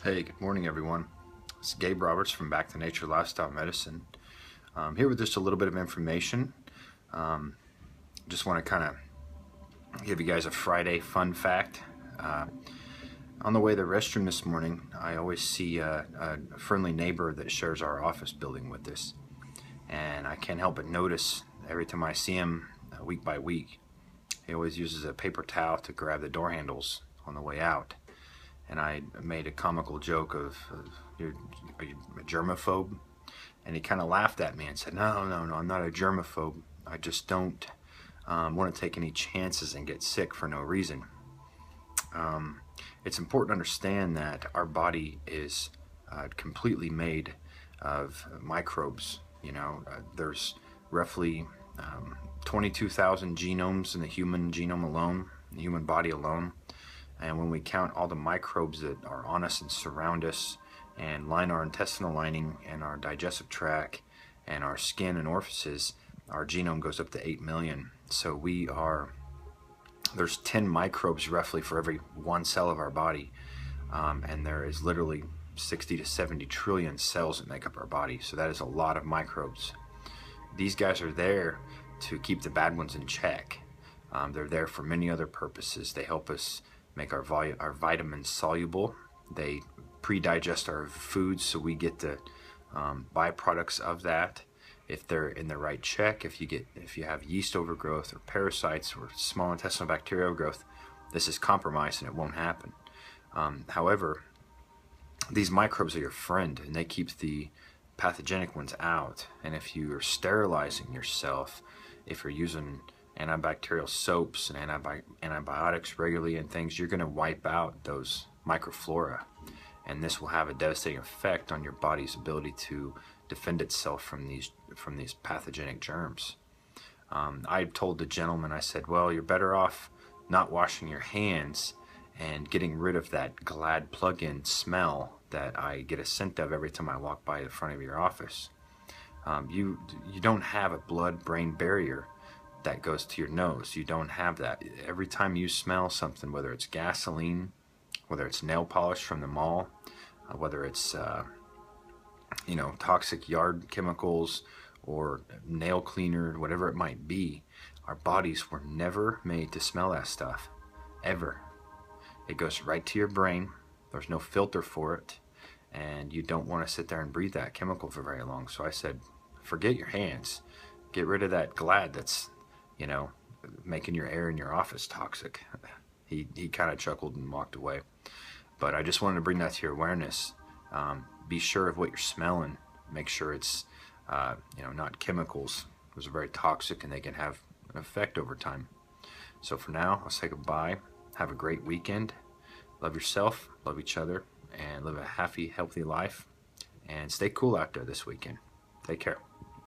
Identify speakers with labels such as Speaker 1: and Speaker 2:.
Speaker 1: Hey, good morning, everyone. It's Gabe Roberts from Back to Nature Lifestyle Medicine. Here with just a little bit of information. Just want to kind of give you guys a Friday fun fact. On the way to the restroom this morning, I always see a friendly neighbor that shares our office building with us. And I can't help but notice every time I see him week by week, he always uses a paper towel to grab the door handles on the way out. And I made a comical joke of, are you a germaphobe? And he kind of laughed at me and said, no, I'm not a germaphobe. I just don't want to take any chances and get sick for no reason. It's important to understand that our body is completely made of microbes. There's roughly 22,000 genomes in the human genome alone, the human body alone. And when we count all the microbes that are on us and surround us and line our intestinal lining and our digestive tract and our skin and orifices, our genome goes up to 8 million. So there's 10 microbes roughly for every one cell of our body. And there is literally 60 to 70 trillion cells that make up our body. So that is a lot of microbes. These guys are there to keep the bad ones in check. They're there for many other purposes. They help us make our vitamins soluble. They pre-digest our foods so we get the byproducts of that. If they're in the right check, if you have yeast overgrowth or parasites or small intestinal bacterial growth, this is compromised and it won't happen. However, these microbes are your friend and they keep the pathogenic ones out. And if you are sterilizing yourself, if you're using antibacterial soaps and antibiotics regularly and things, you're going to wipe out those microflora, and this will have a devastating effect on your body's ability to defend itself from these pathogenic germs. I told the gentleman, I said, well, you're better off not washing your hands and getting rid of that Glad plug-in smell that I get a scent of every time I walk by the front of your office. You don't have a blood-brain barrier that goes to your nose. You don't have that. Every time you smell something, whether it's gasoline, whether it's nail polish from the mall, whether it's toxic yard chemicals or nail cleaner, whatever it might be, our bodies were never made to smell that stuff, ever. It goes right to your brain. There's no filter for it, and you don't want to sit there and breathe that chemical for very long. So I said, forget your hands. Get rid of that Glad that's making your air in your office toxic. He kind of chuckled and walked away. But I just wanted to bring that to your awareness. Be sure of what you're smelling. Make sure it's not chemicals. Those are very toxic and they can have an effect over time. So for now, I'll say goodbye. Have a great weekend. Love yourself, love each other, and live a happy, healthy life. And stay cool out there this weekend. Take care.